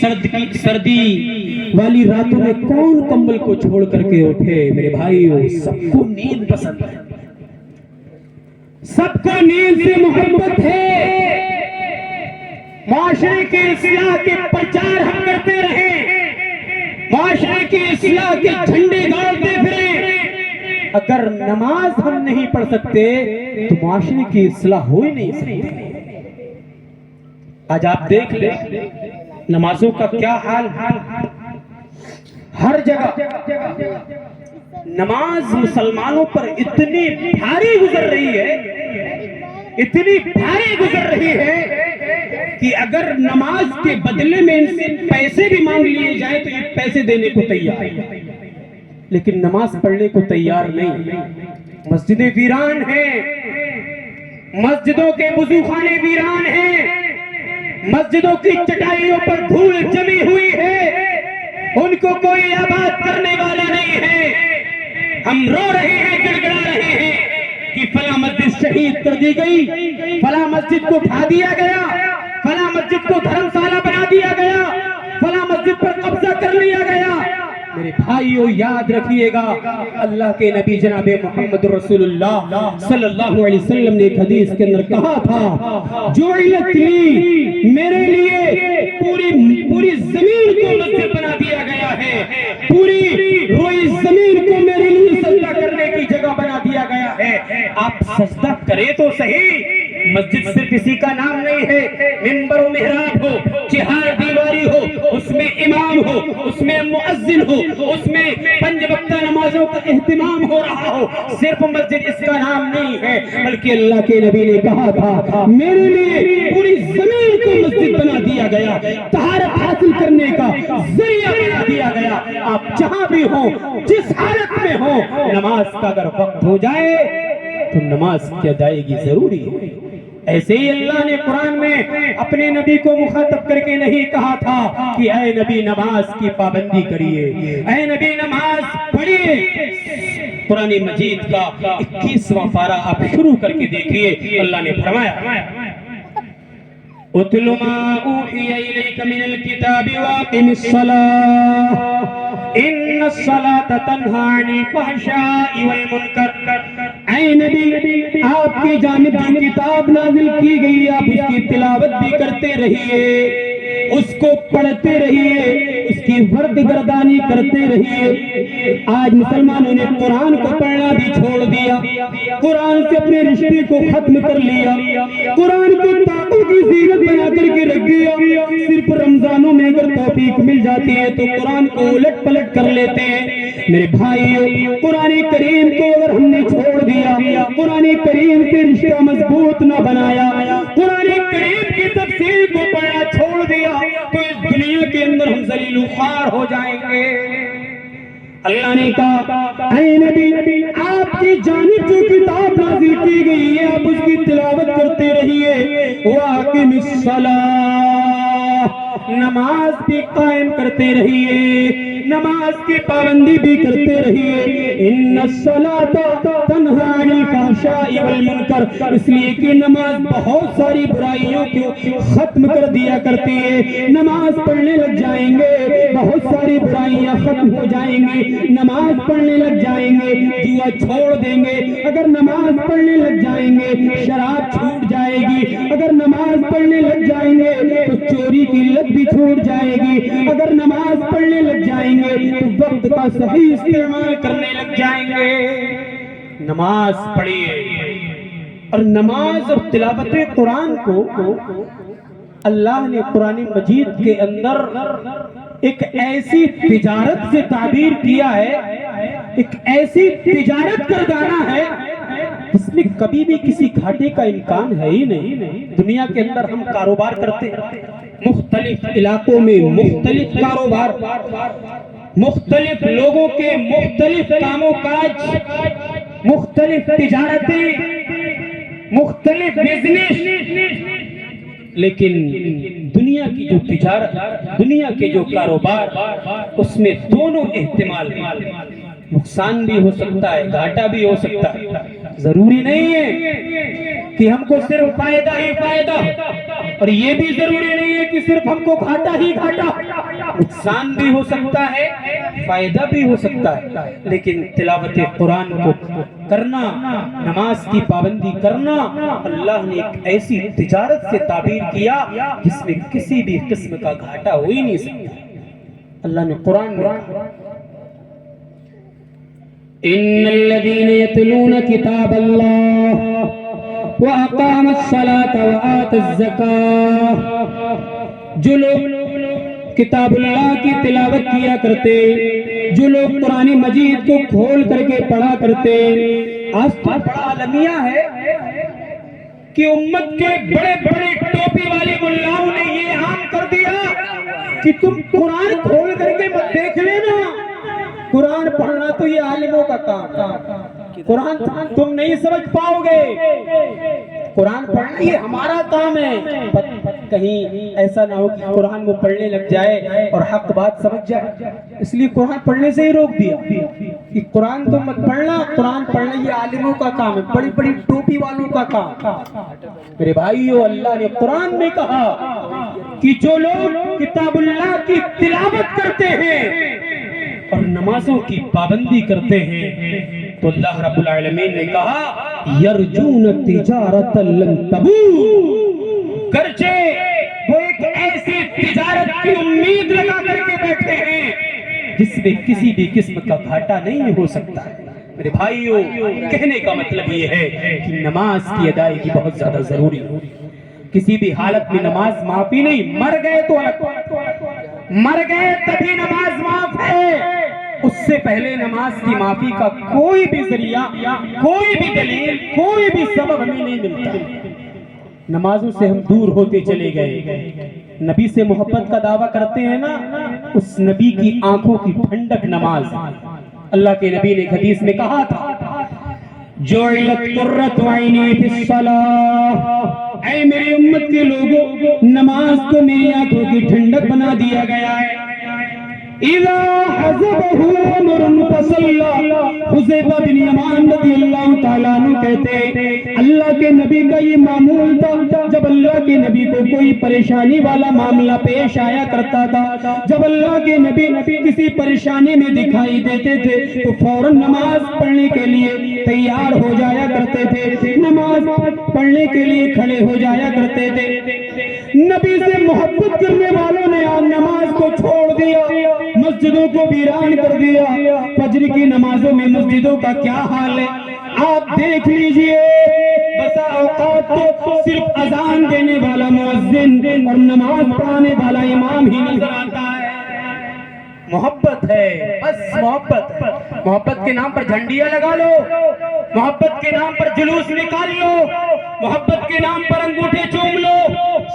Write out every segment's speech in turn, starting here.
سردی والی راتوں میں کون کمبل کو چھوڑ کر کے اٹھے؟ میرے بھائیو، سب کو نیند پسند ہے، سب کو نیند سے محبت ہے۔ معاشرے کی اصلاح کے پرچار ہم کرتے رہیں، معاشرے کی اصلاح کے جھنڈے گاڑتے پھریں، اگر نماز ہم نہیں پڑھ سکتے تو معاشرے کی اصلاح ہو ہی نہیں سکتی۔ آج آپ دیکھ لیں نمازوں کا کیا حال، ہر جگہ نماز مسلمانوں پر اتنی بھاری گزر رہی ہے، اتنی بھاری گزر رہی ہے کہ اگر نماز کے بدلے میں ان سے پیسے بھی مانگ لیے جائیں تو یہ پیسے دینے کو تیار ہے، لیکن نماز پڑھنے کو تیار نہیں۔ مسجدیں ویران ہیں، مسجدوں کے وضو خانے ویران ہیں، مسجدوں کی چٹائیوں پر دھول جمی ہوئی ہے، ان کو کوئی آباد کرنے والا نہیں ہے۔ ہم رو رہے ہیں، گڑ گڑا رہے ہیں کہ فلاں مسجد شہید کر دی گئی، فلاں مسجد کو ڈھا دیا گیا، فلاں مسجد کو دھرم شالہ بنا دیا گیا، فلاں مسجد پر قبضہ کر لیا گیا۔ میرے بھائیو، یاد رکھیے گا، اللہ کے نبی جناب محمد رسول اللہ صلی اللہ علیہ وسلم نے ایک حدیث کے اندر کہا تھا، جعلت لی، میرے لیے پوری زمین کو مسجد بنا دیا گیا ہے، پوری روئی زمین کو میرے لیے سجدہ کرنے کی جگہ بنا دیا گیا ہے۔ آپ سجدہ کریں تو صحیح، مسجد صرف اسی کا نام نہیں ہے، منبر و محراب ہو، چہار دیواری ہو، اس میں امام ہو، اس میں مؤذن ہو، اس میں 5 وقتہ نمازوں کا اہتمام ہو رہا ہو، صرف مسجد اس کا نام نہیں ہے، بلکہ اللہ کے نبی نے کہا تھا میرے لیے پوری زمین کو مسجد بنا دیا گیا، طہارت حاصل کرنے کا ذریعہ بنا دیا گیا۔ آپ جہاں بھی ہوں، جس حالت میں ہوں، نماز کا اگر وقت ہو جائے تو نماز کی ادائیگی ضروری ہے۔ ایسے ہی اللہ نے قرآن میں اپنے نبی کو مخاطب کر کے نہیں کہا تھا کہ اے نبی نماز کی پابندی کریے، اے نبی نماز پڑھیے۔ قرآن مجید کا 21واں پارہ آپ شروع کر کے دیکھیے، اللہ نے فرمایا اتل ما اوحی الیک من الکتاب واقم الصلاۃ ان الصلاۃ تنہی عن الفحشاء والمنکر۔ اے نبی، آپ کی جانب جو کتاب نازل کی گئی، آپ اس کی تلاوت بھی کرتے رہیے، اس کو پڑھتے رہیے، اس کی فرد گردانی کرتے رہیے۔ آج مسلمانوں نے قرآن کو پڑھنا بھی چھوڑ دیا، قرآن سے اپنے رشتے کو ختم کر لیا، قرآن کو طاقوں کی زینت بنا کر کے رکھ دیا۔ صرف رمضانوں میں اگر توفیق مل جاتی ہے تو قرآن کو الٹ پلٹ کر لیتے ہیں۔ میرے بھائیو، قرآن کریم کو اگر ہم نے چھوڑ دیا، قرآن کریم سے رشتہ مضبوط نہ بنایا، قرآن کریم کی تفسیر کو پڑھنا چھوڑ دیا تو اس دنیا کے اندر ہم ذلیل و خوار ہو جائیں گے۔ اللہ نے کہا اے نبی، آپ کی جانب جو کتاب نازل کی گئی ہے آپ اس کی تلاوت کرتے رہیے، واقم الصلاۃ، نماز بھی قائم کرتے رہیے، نماز کی پابندی بھی کرتے رہیے۔ ان الصلاۃ تنہی عن الفحشاء والمنکر، اس لیے کہ نماز بہت ساری برائیوں کو ختم کر دیا کرتی ہے۔ نماز پڑھنے لگ جائیں گے بہت ساری برائیاں ختم ہو جائیں گی، نماز پڑھنے لگ جائیں گے جوا چھوڑ دیں گے، اگر نماز پڑھنے لگ جائیں گے شراب چھوٹ جائے گی، اگر نماز پڑھنے لگ جائیں گے تو چوری کی لت بھی چھوٹ جائے گی، اگر نماز پڑھنے لگ جائیں گے تو وقت کا صحیح استعمال کرنے لگ جائیں گے۔ نماز پڑھیے، اور نماز اور تلاوت قرآن کو اللہ نے قرآن مجید کے اندر ایک ایسی تجارت سے تعبیر کیا ہے، ایک ایسی تجارت گردانا ہے اس میں کبھی بھی کسی گھاٹے کا امکان ہے ہی نہیں۔ دنیا کے اندر ہم کاروبار کرتے ہیں، مختلف علاقوں میں مختلف کاروبار، مختلف لوگوں کے مختلف کام و کاج، مختلف تجارتیں، مختلف بزنس، لیکن دنیا کی جو تجارت، دنیا کے جو کاروبار، اس میں دونوں احتمال ہیں، نقصان بھی ہو سکتا ہے، گھاٹا بھی ہو سکتا ہے۔ ضروری نہیں ہے کہ ہم کو صرف فائدہ ہی فائدہ، اور یہ بھی ضروری نہیں ہے کہ صرف ہم کو گھاٹا ہی گھاٹا، نقصان بھی ہو سکتا ہے، فائدہ بھی ہو سکتا ہے، لیکن تلاوت قرآن کو کرنا، نماز کی پابندی کرنا، اللہ نے ایک ایسی تجارت سے تعبیر کیا جس میں کسی بھی قسم کا گھاٹا ہو ہی نہیں سکتا۔ اللہ نے قرآن میں ان الذين يتلون كتاب الله واقاموا الصلاة وآتوا الزكاة، جو لوگ کتاب اللہ کی تلاوت کیا کرتے، جو لوگ قرآن مجید کو کھول کر کے پڑھا کرتے۔ آج تو بڑا المیہ ہے کہ امت کے بڑے بڑے ٹوپی والے ملاؤں نے یہ عام کر دیا کہ تم قرآن کھول کر کے مت دیکھ لینا، قرآن پڑھنا تو یہ عالموں کا کام، قرآن تم نہیں سمجھ پاؤ گے، قرآن پڑھنا یہ ہمارا کام ہے۔ کہیں ایسا نہ ہو کہ قرآن وہ پڑھنے لگ جائے اور حق بات سمجھ جائے، اس لیے قرآن پڑھنے سے ہی روک دیا کہ قرآن تم مت پڑھنا، قرآن پڑھنا یہ عالموں کا کام ہے، بڑی بڑی ٹوپی والوں کا کام۔ میرے بھائیو، اللہ نے قرآن میں کہا کہ جو لوگ کتاب اللہ کی تلاوت کرتے ہیں اور نمازوں کی پابندی کرتے ہیں تو اللہ رب العالمین نے کہا یرجون تجارت لن تبور، گرچہ وہ ایک ایسی تجارت کی امید لگا کر کے بیٹھے ہیں جس میں کسی بھی قسم کا گھاٹا نہیں ہو سکتا ہے۔ میرے بھائیو، کہنے کا مطلب یہ ہے کہ نماز کی ادائیگی بہت زیادہ ضروری ہے، کسی بھی حالت میں نماز معافی نہیں، مر گئے تو مر گئے تبھی نماز معاف ہے، اس سے پہلے نماز کی معافی کا کوئی بھی ذریعہ، کوئی بھی دلیل، کوئی بھی سبب ہمیں نہیں ملتا۔ نمازوں سے ہم دور ہوتے چلے گئے، نبی سے محبت کا دعویٰ کرتے ہیں نا، اس نبی کی آنکھوں کی ٹھنڈک نماز۔ اللہ کے نبی نے حدیث میں کہا تھا جعلت قرۃ عینی فی الصلاۃ، اے میری امت کے لوگوں، نماز کو میری آنکھوں کی ٹھنڈک بنا دیا گیا ہے۔ اذا حضبه امر فصلى، حذیفہ بن یمان رضی اللہ تعالیٰ عنہ کہتے ہیں اللہ کے نبی کا یہ معمول تھا، جب اللہ کے نبی کو کوئی پریشانی والا معاملہ پیش آیا کرتا تھا، جب اللہ کے نبی کسی پریشانی میں دکھائی دیتے تھے تو فوراً نماز پڑھنے کے لیے تیار ہو جایا کرتے تھے، نماز پڑھنے کے لیے کھڑے ہو جایا کرتے تھے۔ نبی سے محبت کرنے والوں نے آج نماز کو چھوڑ دیا، مسجدوں کو ویران کر دیا۔ فجر کی نمازوں میں مسجدوں کا کیا حال ہے آپ دیکھ لیجئے، بسا اوقات تو صرف اذان دینے والا مؤذن اور نماز پڑھانے والا امام ہی نظر آتا ہے۔ محبت ہے، بس محبت ہے، محبت کے نام پر جھنڈیاں لگا لو، محبت کے نام پر جلوس نکال لو، محبت کے نام پر انگوٹھے چوم لو،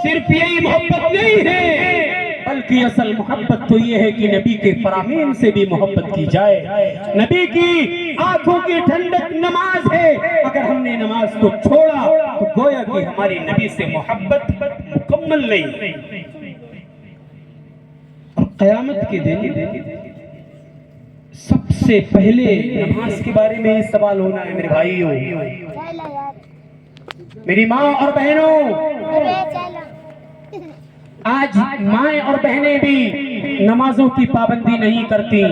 صرف یہی محبت نہیں ہے، بلکہ اصل محبت تو یہ ہے کہ نبی کے فرامین سے بھی محبت کی جائے۔ نبی کی آنکھوں کی ٹھنڈک نماز ہے، اگر ہم نے نماز کو چھوڑا تو گویا کہ ہماری نبی سے محبت مکمل نہیں۔ اور قیامت کے دن سب سے پہلے نماز کے بارے میں سوال ہونا ہے میرے بھائیوں، میری ماں اور بہنوں، آج مائیں اور بہنیں بھی نمازوں کی پابندی نہیں کرتی،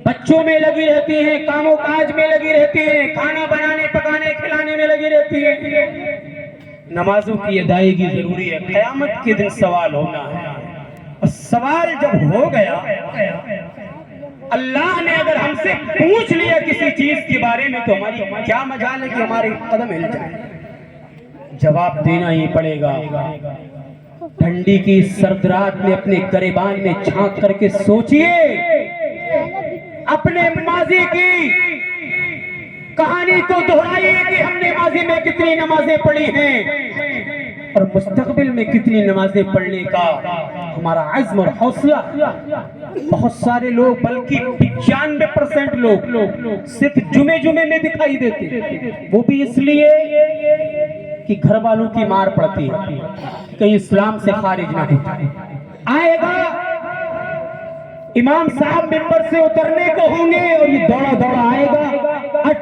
بچوں میں لگی رہتی ہیں، کاموں کاج میں لگی رہتی ہیں، کھانا بنانے پکانے کھلانے میں لگی رہتی ہیں۔ نمازوں کی ادائیگی ضروری ہے، قیامت کے دن سوال ہونا ہے، اور سوال جب ہو گیا، اللہ نے اگر ہم سے پوچھ لیا کسی چیز کے بارے میں تو ہماری کیا مجال ہے کہ ہمارے قدم ہل جائیں، جواب دینا ہی پڑے گا۔ ٹھنڈی کی سرد رات میں اپنے گریبان میں جھانک کر کے سوچئے، اپنے ماضی کی کہانی کو دہرائیے کہ ہم نے ماضی میں کتنی نمازیں پڑھی ہیں اور مستقبل میں کتنی نمازیں پڑھنے کا ہمارا عزم اور حوصلہ۔ بہت سارے لوگ، بلکہ 95% لوگ صرف جمعے میں دکھائی دیتے، وہ بھی اس لیے کہ گھر والوں کی مار پڑتی ہے، کہیں اسلام سے خارج نہ ہو جائے۔ آئے گا امام صاحب ممبر سے اترنے کو ہوں گے اور یہ دوڑا دوڑا آئے گا،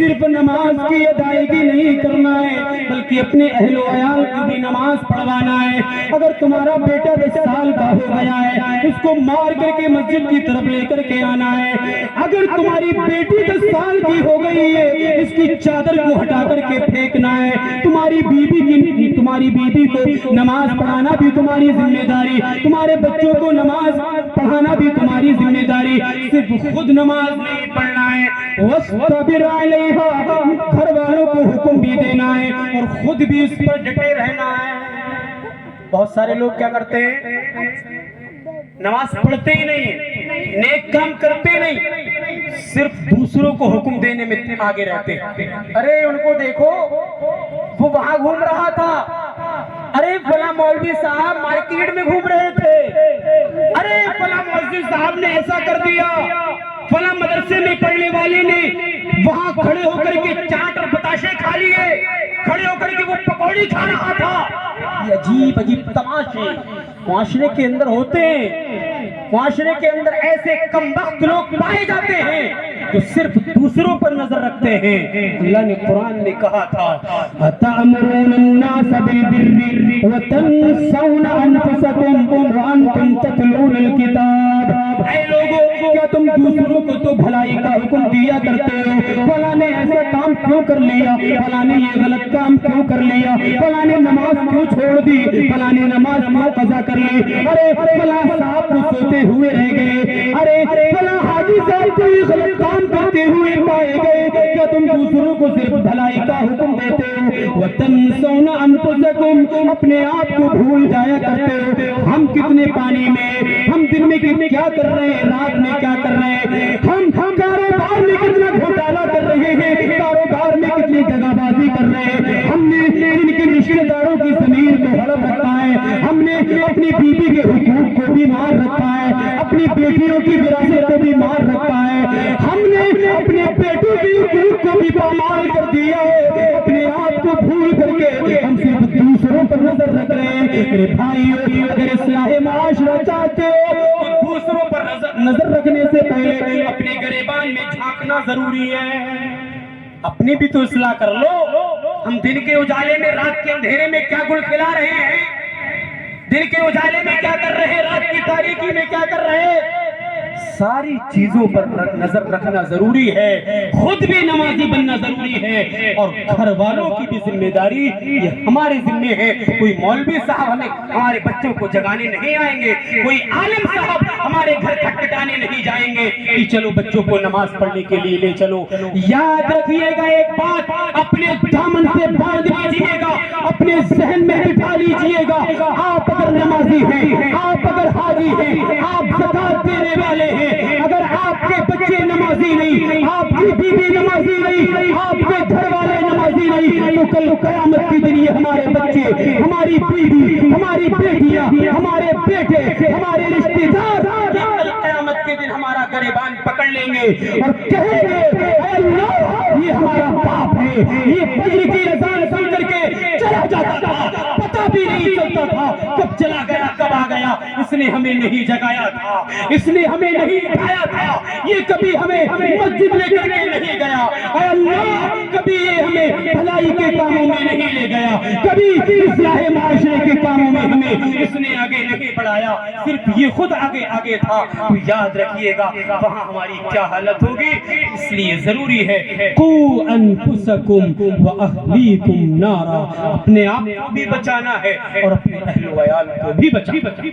صرف نماز کی ادائیگی نہیں کرنا ہے بلکہ اپنے اہل و عیال کو بھی نماز پڑھوانا ہے۔ اگر تمہارا بیٹا 10 سال کا ہو گیا ہے اس کو مار کر کے مسجد کی طرف لے کر کے آنا ہے۔ اگر تمہاری بیٹی 10 سال کی ہو گئی ہے اس کی چادر کو ہٹا کر کے پھینکنا ہے۔ تمہاری بیوی کو نماز پڑھانا بھی تمہاری ذمہ داری، تمہارے بچوں کو نماز پڑھانا بھی تمہاری ذمہ داری۔ صرف خود نماز نہیں پڑھنا ہے، وَاصْطَبِرْ عَلَيْهَا، گھر والوں کو حکم بھی دینا ہے اور خود بھی اس پر ڈٹے رہنا ہے۔ بہت سارے لوگ کیا کرتے ہیں، نماز پڑھتے ہی نہیں، نیک کام کرتے نہیں، صرف دوسروں کو حکم دینے میں آگے رہتے ہیں۔ ارے ان کو دیکھو وہ وہاں گھوم رہا تھا، ارے فلاں مولوی صاحب مارکیٹ میں گھوم رہے تھے، ارے فلاں مولوی صاحب نے ایسا کر دیا، فلاں مدرسے میں پڑھنے والے نے وہاں کھڑے ہو کر کے چاٹ اور بتاشے کھا لیے، کھڑے ہو کر کے وہ پکوڑی کھا رہا تھا۔ یہ عجیب عجیب تماشے معاشرے کے اندر ہوتے ہیں، معاشرے کے اندر ایسے کمبخت لوگ پائے جاتے ہیں جو صرف دوسروں پر نظر رکھتے ہیں۔ اللہ نے قرآن میں کہا تھا أَتَأْمُرُونَ النَّاسَ بِالْبِرِّ وَتَنْسَوْنَ أَنفُسَكُمْ وَأَنْتُمْ تَتْلُونَ الْكِتَابَ، اے لوگوں کیا تم دوسروں کو تو بھلائی کا حکم دیا کرتے ہو، فلاں نے ایسا کام کیوں کر لیا، فلاں نے یہ غلط کام کیوں کر لیا، فلاں نے نماز کیوں چھوڑ دی، فلاں نے نماز کیوں قضا کر لی، ارے فلاں صاحب تو سوتے ہوئے رہ گئے، ارے فلاں حاجی صاحب کو یہ غلط کام کرتے ہوئے پائے گئے، کیا تم دوسروں کو صرف بھلائی کا حکم دیتے ہو؟ وَتَنْسَوْنَ أَنفُسَكُمْ، اپنے آپ کو بھول جایا کرتے ہو۔ ہم کتنے پانی میں، ہم دن میں کیا کر رہے ہیں، رات میں کیا کر رہے ہیں، ہم کاروبار میں کتنا گھوٹالا کر رہے ہیں، کاروبار میں کتنی دغا بازی کر رہے ہیں، ہم نے ان کے رشتہ داروں کی ضمیر کو ہڑپ رکھا ہے، ہم نے اپنی بیوی کے حقوق کو بھی مار رکھا ہے، اپنی بیٹیوں کی وراثت کو بھی مار رکھا ہے، ہم نے اپنے بیٹوں کی حقوق کو بھی پامال کر دیا ہے، اپنے آپ کو بھول کر کے ہم صرف دوسروں پر نظر رکھ رہے ہیں۔ میرے بھائیو، اگر اصلاح معاشرہ چاہتے ہو تو دوسروں پر نظر رکھنے سے پہلے اپنے گریبان میں جھانکنا ضروری ہے۔ اپنی بھی تو اصلاح کر لو۔ ہم دن کے اجالے میں رات کے اندھیرے میں کیا گل کھلا رہے ہیں، دن کے اجالے میں کیا کر رہے ہیں، رات کی تاریکی میں کیا کر رہے ہیں، ساری چیزوں پر نظر رکھنا ضروری ہے، خود بھی نمازی بننا ضروری ہے اور گھر والوں کی بھی ذمہ داری یہ ہمارے ذمہ ہے۔ کوئی مولوی صاحب ہمارے بچوں کو جگانے نہیں آئیں گے، کوئی عالم صاحب ہمارے گھر کھٹکھٹانے نہیں جائیں گے کہ چلو بچوں کو نماز پڑھنے کے لیے لے چلو۔ یاد رکھیے گا ایک بات، اپنے دامن سے باندھ لیجیے گا، اپنے ذہن میں بٹھا لیجیے گا، آپ اگر نمازی ہیں، آپ اگر حاجی ہیں، آپ زکات دینے والے ہیں، اگر آپ کے بچے نمازی نہیں، آپ کی بیوی نمازی نہیں، آپ کے گھر والے نمازی نہیں، تو کل قیامت کے دن یہ ہمارے بچے، ہماری بیوی، ہماری بیٹیاں، ہمارے بیٹے، ہمارے رشتے دار کل قیامت کے دن ہمارا گریبان پکڑ لیں گے اور کہیں گے اے اللہ یہ ہمارا باپ ہے، یہ فجر کی اذان سن کر کے چلا جاتا تھا، پتہ بھی نہیں چلتا تھا کب چلا گیا کب آ گیا، اس نے ہمیں نہیں جگایا تھا، اس نے ہمیں نہیں اٹھایا تھا، یہ کبھی ہمیں مسجد لے کر کے نہیں گیا، اے اللہ کبھی یہ ہمیں بھلائی کے کاموں میں نہیں لے گیا، کبھی اصلاح معاشرے کے کاموں میں ہمیں اس نے آگے نہیں بڑھایا، صرف یہ خود آگے آگے تھا۔ تو یاد رکھیے گا وہاں ہماری کیا حالت ہوگی، اس لیے ضروری ہے قُوا أَنفُسَكُمْ وَأَهْلِيكُمْ نَارًا، اپنے آپ کو بھی بچانا ہے اور اپنے اہل و عیال کو بھی بچانا ہے۔